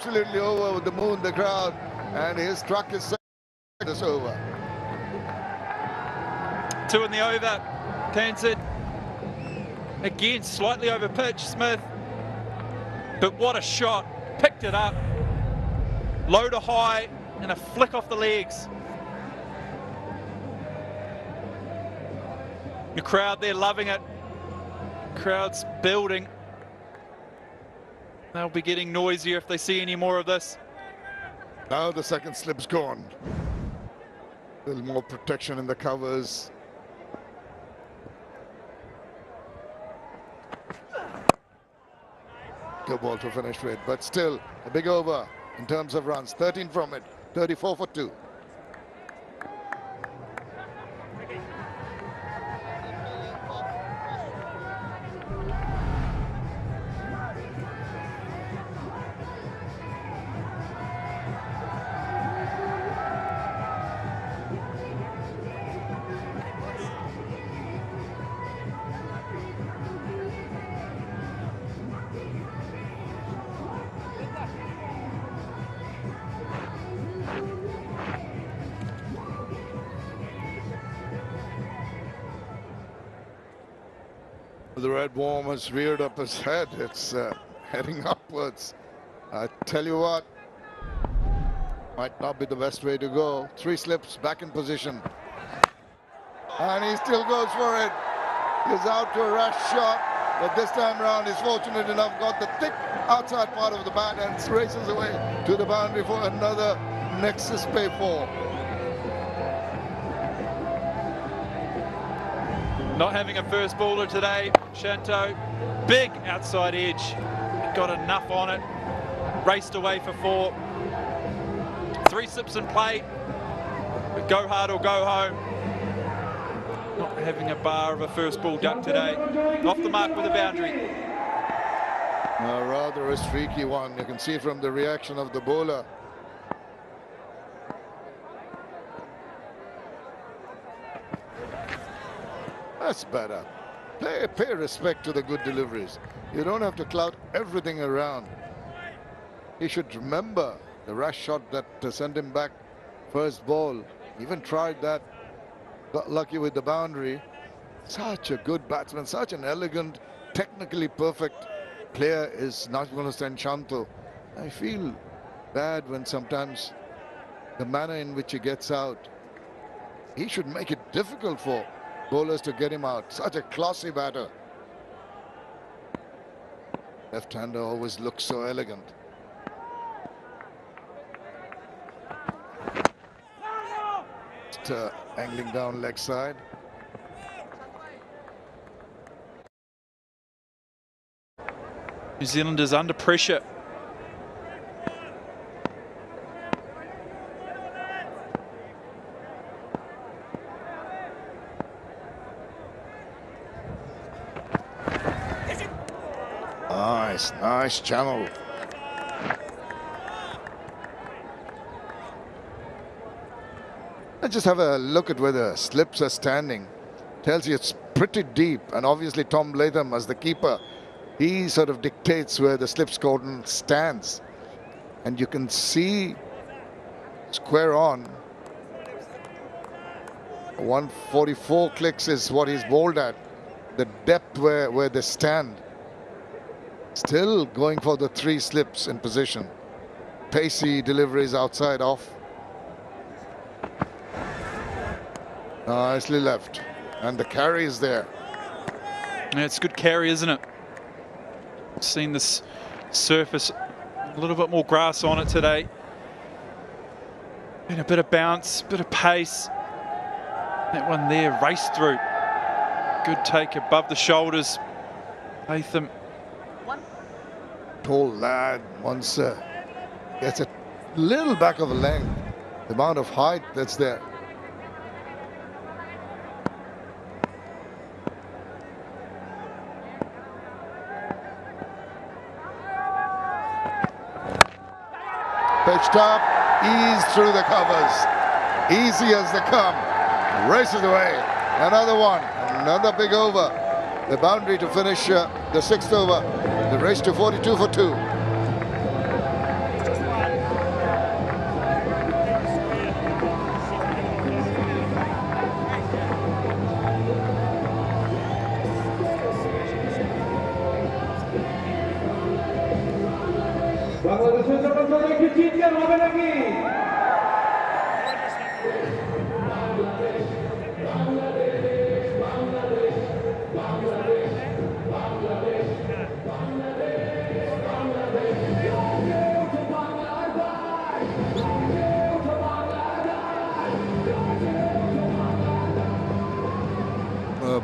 absolutely over the moon, the crowd, and he struck his this over. 2 in the over. Townsend again slightly over pitch, Smith, but what a shot. Picked it up, low to high, and a flick off the legs. The crowd there loving it. Crowd's building. They'll be getting noisier if they see any more of this. Now the second slip's gone. A little more protection in the covers. Good ball to finish with, but still a big over in terms of runs. 13 from it, 34 for 2. The red worm has reared up his head. It's heading upwards. I tell you what, might not be the best way to go. 3 slips, back in position. And he still goes for it. He's out to a rush shot, but this time around he's fortunate enough, got the thick outside part of the bat and races away to the boundary for another Nexus pay 4. Not having a first bowler today, Shanto. Big outside edge. Got enough on it. Raced away for 4. 3 slips in play. But go hard or go home. Not having a bar of a first ball duck today. Off the mark with a boundary. Rather a streaky one. You can see from the reaction of the bowler. That's better. Pay respect to the good deliveries. You don't have to clout everything around. He should remember the rush shot that sent him back first ball. Even tried that. Got lucky with the boundary. Such a good batsman. Such an elegant, technically perfect player is Nagulisan Shanto. I feel bad when sometimes the manner in which he gets out. He should make it difficult for bowlers to get him out. Such a classy batter. Left-hander always looks so elegant. Just angling down leg side. New Zealand is under pressure. Nice channel. Let's just have a look at where the slips are standing. Tells you it's pretty deep, and obviously Tom Latham as the keeper, he sort of dictates where the slips cordon stands. And you can see square on. 144 clicks is what he's bowled at. The depth where they stand. Still going for the 3 slips in position. Pacey deliveries outside off. Nicely left. And the carry is there. Yeah, it's good carry, isn't it? Seen this surface, a little bit more grass on it today. And a bit of bounce, bit of pace. That one there raced through. Good take above the shoulders. Latham. Tall lad once gets a little back of a length. The amount of height that's there. Pitched up, ease through the covers. Easy as they come. Races away. Another one. Another big over. The boundary to finish the 6th over. The race to 42 for 2. বাংলাদেশের সকল সবাইকে চিৎকার হবে নাকি?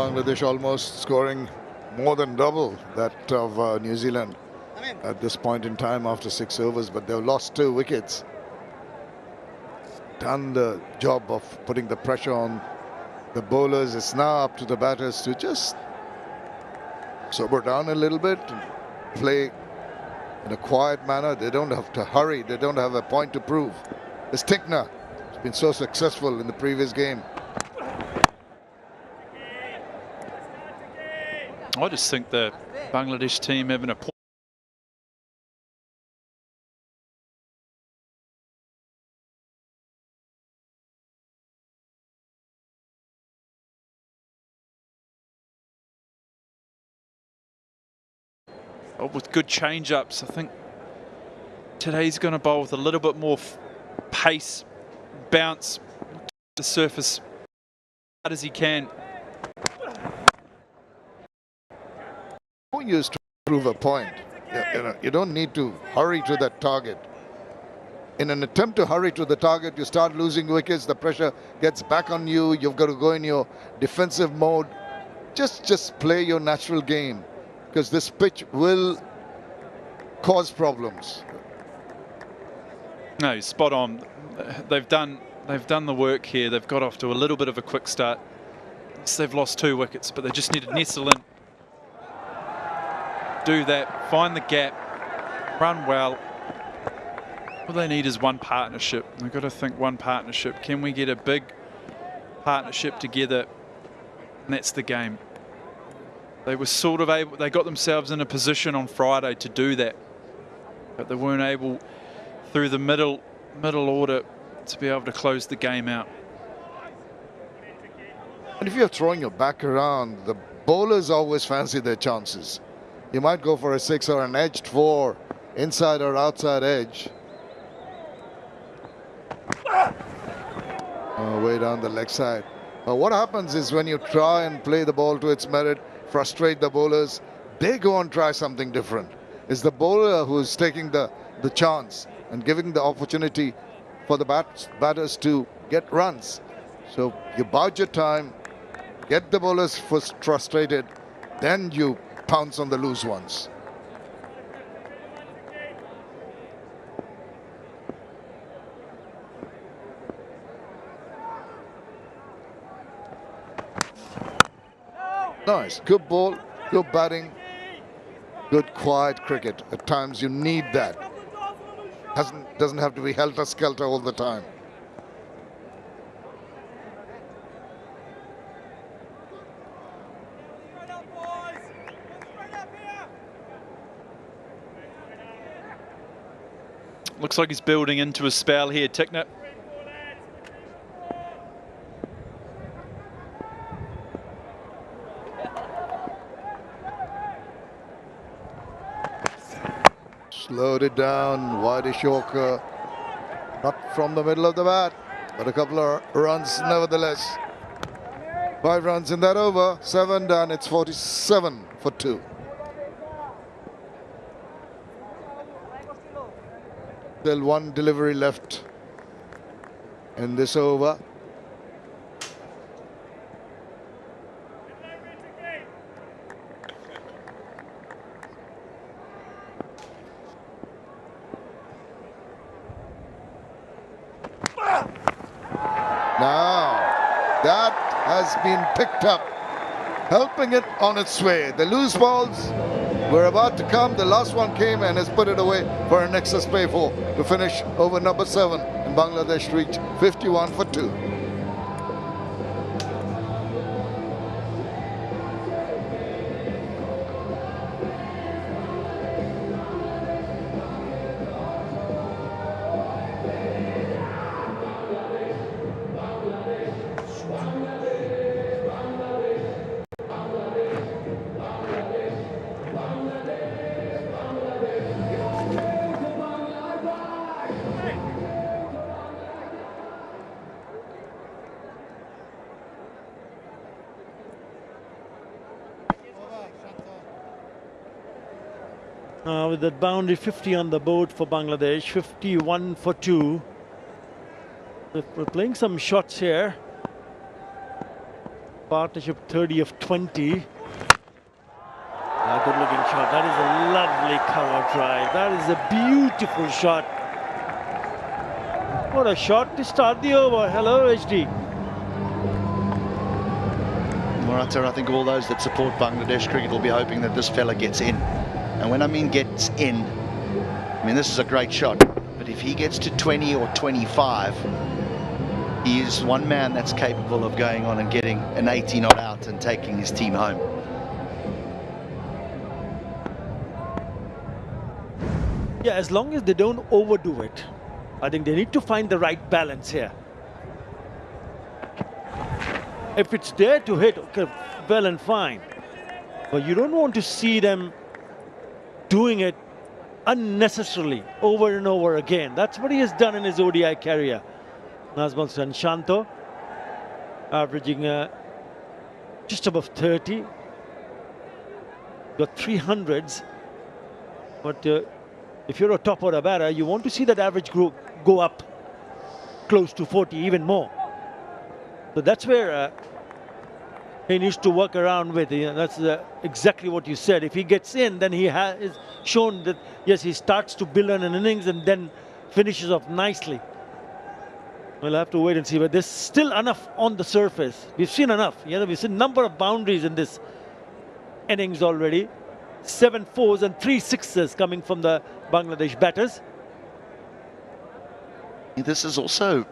Bangladesh almost scoring more than double that of New Zealand at this point in time after 6 overs, but they've lost 2 wickets. Done the job of putting the pressure on the bowlers. It's now up to the batters to just sober down a little bit and play in a quiet manner. They don't have to hurry. They don't have a point to prove. It's Tickner. It's been so successful in the previous game. I just think the Bangladesh team having a with good change-ups. I think today's going to bowl with a little bit more pace, bounce, the surface as hard as he can. Used to prove a point. You don't need to hurry to that target. In an attempt to hurry to the target, you start losing wickets. The pressure gets back on you. You've got to go in your defensive mode. Just play your natural game, because this pitch will cause problems. No, spot on. They've done the work here. They've got off to a little bit of a quick start. Yes, they've lost 2 wickets, but they just need to nestle in. Do that, find the gap, run well. All they need is one partnership. They've got to think one partnership. Can we get a big partnership together? And that's the game. They were sort of able, they got themselves in a position on Friday to do that, but they weren't able through the middle order to be able to close the game out. And if you're throwing your back around, the bowlers always fancy their chances. You might go for a 6 or an edged 4, inside or outside edge. Way down the leg side. What happens is when you try and play the ball to its merit, frustrate the bowlers, they go and try something different. It's the bowler who's taking the chance and giving the opportunity for the batters to get runs. So you bide your time, get the bowlers frustrated, then you pounce on the loose ones. Nice, good ball, good batting, good quiet cricket. At times you need that. Doesn't have to be helter-skelter all the time. Looks like he's building into a spell here, Tickner. Slowed it down, wide-ish Yorker. Not from the middle of the bat, but a couple of runs nevertheless. 5 runs in that over, 7 done, it's 47 for 2. Still 1 delivery left in this over. Now, that has been picked up, helping it on its way. The loose balls were about to come. The last one came and has put it away for an excess pay for to finish over number 7. And Bangladesh reach 51 for 2. With that boundary, 50 on the board for Bangladesh, 51 for 2. We're playing some shots here. Partnership 30 of 20. Good looking shot. That is a lovely cover drive. That is a beautiful shot. What a shot to start the over. Hello, HD. Morata, I think all those that support Bangladesh cricket will be hoping that this fella gets in. And when I mean gets in, I mean this is a great shot. But if he gets to 20 or 25, he is one man that's capable of going on and getting an 80 not out and taking his team home. Yeah, as long as they don't overdo it. I think they need to find the right balance here. If it's there to hit, okay, well and fine. But you don't want to see them doing it unnecessarily over and over again. That's what he has done in his ODI career. Nazmul Shanto averaging just above 30. Got 300s. But if you're a top order batter, you want to see that average group go up close to 40, even more. So that's where he needs to work around with. That's exactly what you said. If he gets in, then he has shown that, yes, he starts to build on an innings and then finishes off nicely. We'll have to wait and see, but there's still enough on the surface. We've seen enough. We've seen a number of boundaries in this innings already. 7 4s and 3 6s coming from the Bangladesh batters. This is also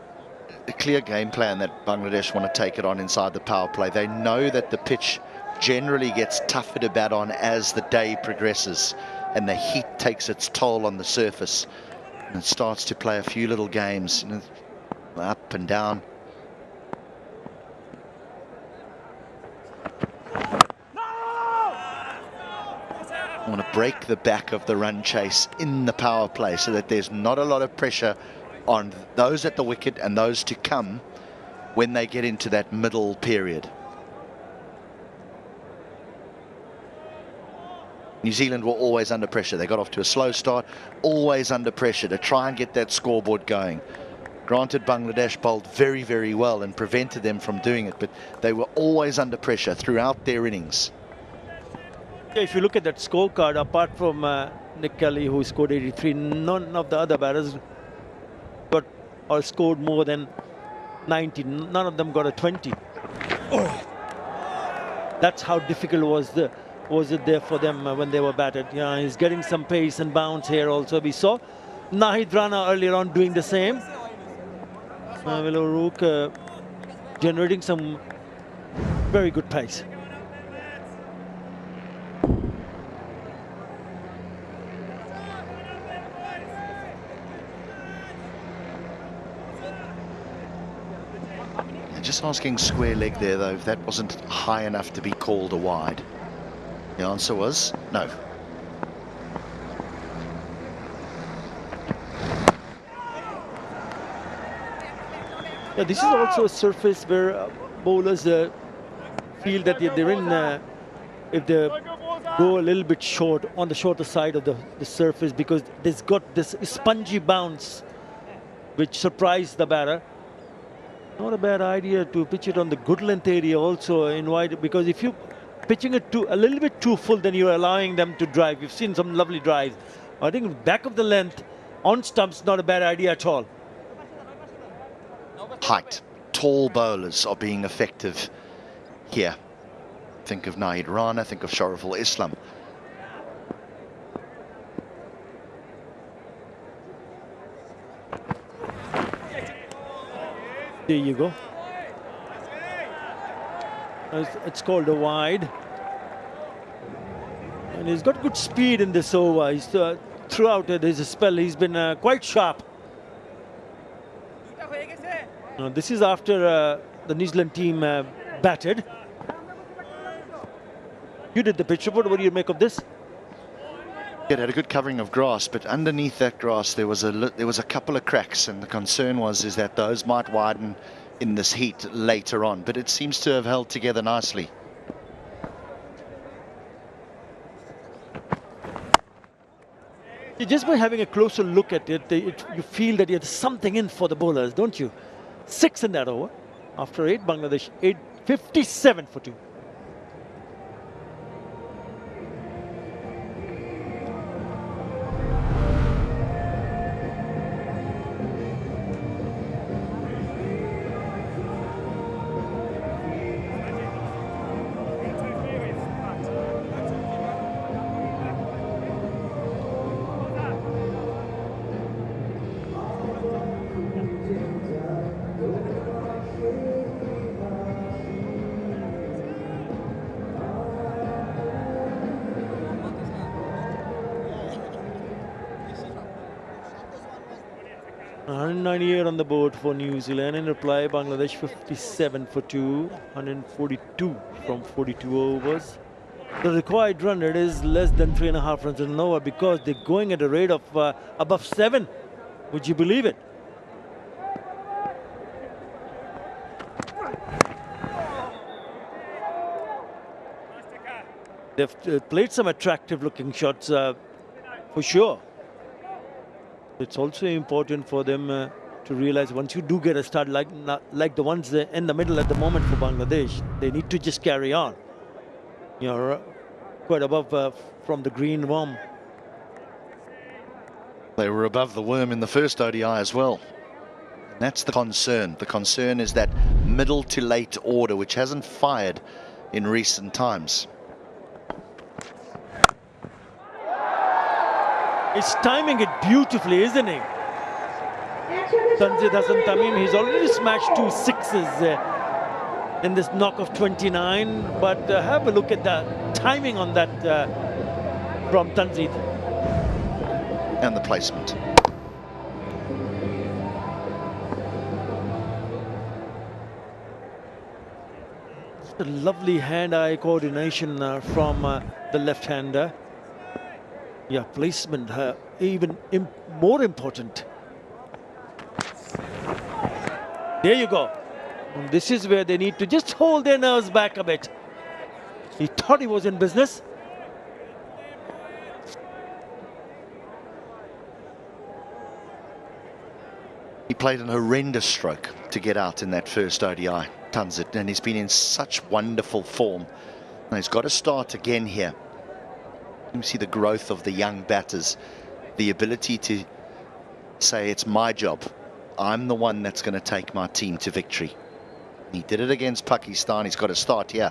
a clear game plan that Bangladesh want to take it on inside the power play. They know that the pitch generally gets tougher to bat on as the day progresses and the heat takes its toll on the surface. And it starts to play a few little games, up and down. I want to break the back of the run chase in the power play so that there's not a lot of pressure on those at the wicket and those to come when they get into that middle period. New Zealand were always under pressure. They got off to a slow start, always under pressure to try and get that scoreboard going. Granted, Bangladesh bowled very, very well and prevented them from doing it, but they were always under pressure throughout their innings. If you look at that scorecard, apart from Nick Kelly, who scored 83, none of the other batters got or scored more than 90. None of them got a 20. Oh. That's how difficult was it there for them when they were batted. He's getting some pace and bounce here also. We saw Nahid Rana earlier on doing the same. Will O'Rourke generating some very good pace. Just asking square leg there, though, if that wasn't high enough to be called a wide. The answer was no. Yeah, this is also a surface where bowlers feel that they're in, if they go a little bit short, on the shorter side of the surface, because there's got this spongy bounce which surprised the batter. Not a bad idea to pitch it on the good length area also in wide, because if you pitching it a little bit too full, then you're allowing them to drive. We've seen some lovely drives. I think back of the length on stumps, not a bad idea at all. Height, tall bowlers are being effective here. Think of Nahid Rana, think of Shariful Islam. There you go. It's called a wide. And he's got good speed in this over. He's, throughout his spell, he's been quite sharp. This is after the New Zealand team batted. You did the pitch report. What do you make of this? It had a good covering of grass, but underneath that grass there was a couple of cracks, and the concern is that those might widen in this heat later on. But it seems to have held together nicely. Just by having a closer look at it, you feel that there's something in for the bowlers, don't you? 6 in that over. After 8, Bangladesh 57 for 2. On the board for New Zealand. In reply, Bangladesh 57 for 2, 142 from 42 overs. The required run rate is less than 3.5 runs an over because they're going at a rate of above 7. Would you believe it? They've played some attractive looking shots for sure. It's also important for them to realize once you do get a start like the ones in the middle at the moment for Bangladesh, they need to just carry on. You're quite above from the green worm. They were above the worm in the first ODI as well. And that's the concern. The concern is that middle to late order, which hasn't fired in recent times. He's timing it beautifully, isn't he? Tanzid Hasan Tamim, he's already smashed 2 6s in this knock of 29. But have a look at the timing on that from Tanzid. And the placement. It's a lovely hand-eye coordination from the left-hander. Yeah, placement even more important. There you go. And this is where they need to just hold their nerves back a bit. He thought he was in business. He played an horrendous stroke to get out in that first ODI, Tanzid, and he's been in such wonderful form. And he's got to start again here. You see the growth of the young batters, the ability to say it's my job. I'm the one that's going to take my team to victory. He did it against Pakistan. He's got to start here.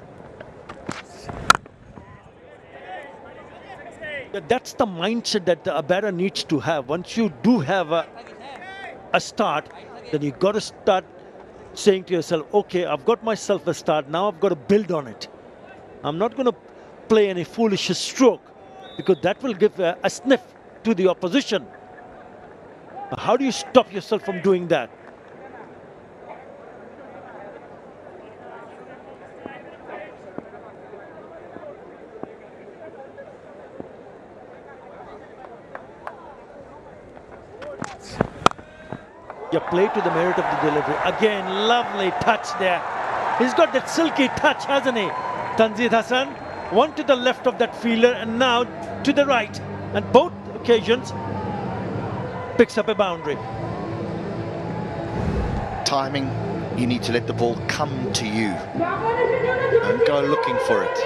That's the mindset that a batter needs to have. Once you do have a start, then you've got to start saying to yourself, okay, I've got myself a start. Now I've got to build on it. I'm not going to play any foolish stroke, because that will give a sniff to the opposition. How do you stop yourself from doing that? You play to the merit of the delivery. Again, lovely touch there. He's got that silky touch, hasn't he? Tanzid Hasan, one to the left of that fielder and now to the right. And both occasions picks up a boundary. Timing, you need to let the ball come to you. Don't go looking for it.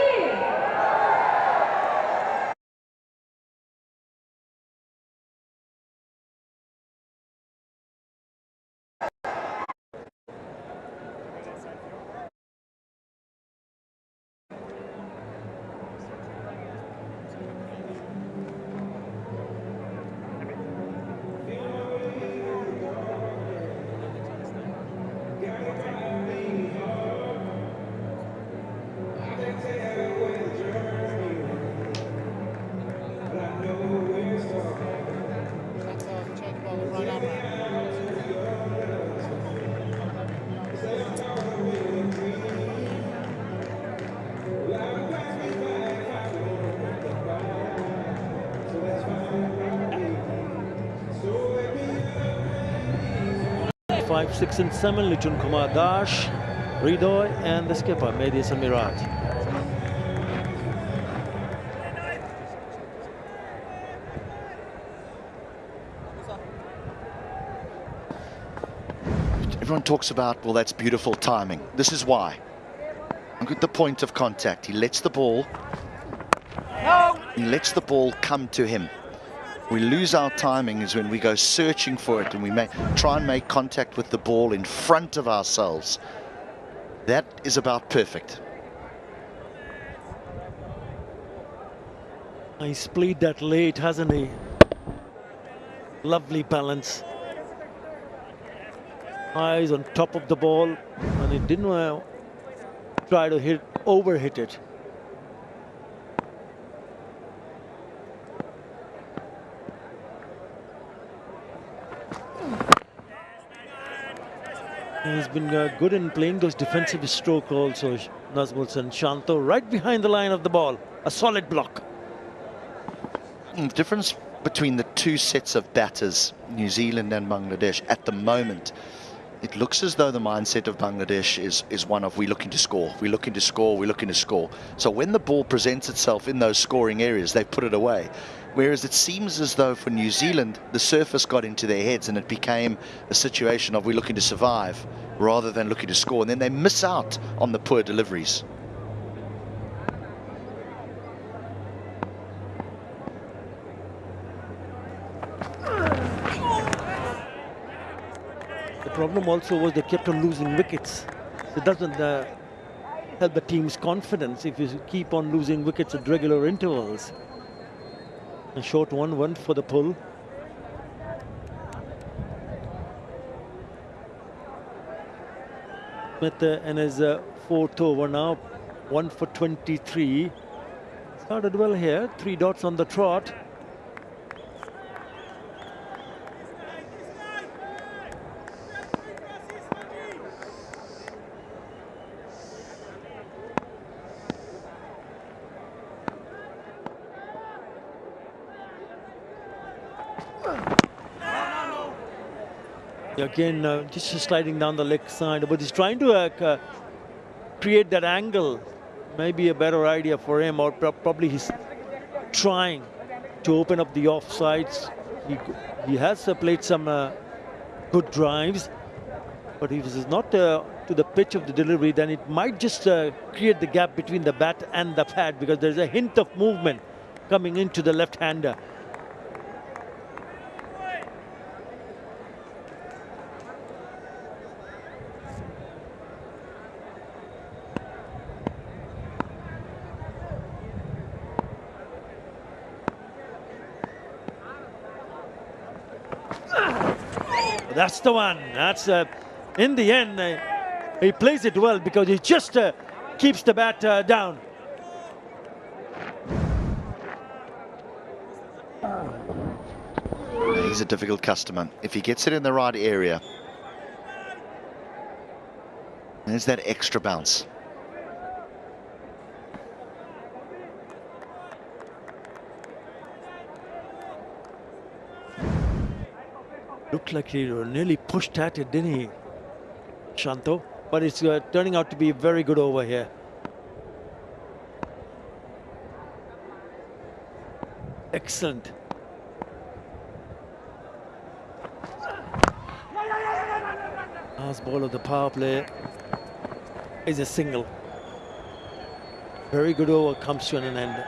Five, 6 and 7, Lichun Kumar Dash, Ridoy and the skipper, Mehdi Hasan Miraj. Everyone talks about, well, that's beautiful timing. This is why. Look at the point of contact. He lets the ball come to him. We lose our timing is when we go searching for it and we try and make contact with the ball in front of ourselves. That is about perfect. He's played that late, hasn't he? Lovely balance. Eyes on top of the ball, and he didn't try to overhit it. He's been good in playing those defensive stroke also, Nazmul Shanto, right behind the line of the ball. A solid block. The difference between the two sets of batters, New Zealand and Bangladesh, at the moment, it looks as though the mindset of Bangladesh is one of we're looking to score, we're looking to score, we're looking to score. So when the ball presents itself in those scoring areas, they put it away. Whereas it seems as though for New Zealand, the surface got into their heads and it became a situation of we're looking to survive rather than looking to score. And then they miss out on the poor deliveries. The problem also was they kept on losing wickets. It doesn't help the team's confidence if you keep on losing wickets at regular intervals. A short 1-1 for the pull. Smith and his fourth over now, 1 for 23. Started well here, 3 dots on the trot. Again, just sliding down the leg side, but he's trying to create that angle. Maybe a better idea for him, or probably he's trying to open up the offsides. He has played some good drives, but if this is not to the pitch of the delivery, then it might just create the gap between the bat and the pad, because there's a hint of movement coming into the left-hander. That's the one. That's in the end, he plays it well because he just keeps the bat down. He's a difficult customer. If he gets it in the right area, there's that extra bounce. Looked like he nearly pushed at it, didn't he, Shanto? But it's turning out to be very good over here. Excellent. Last ball of the power play is a single. Very good over, comes to an end.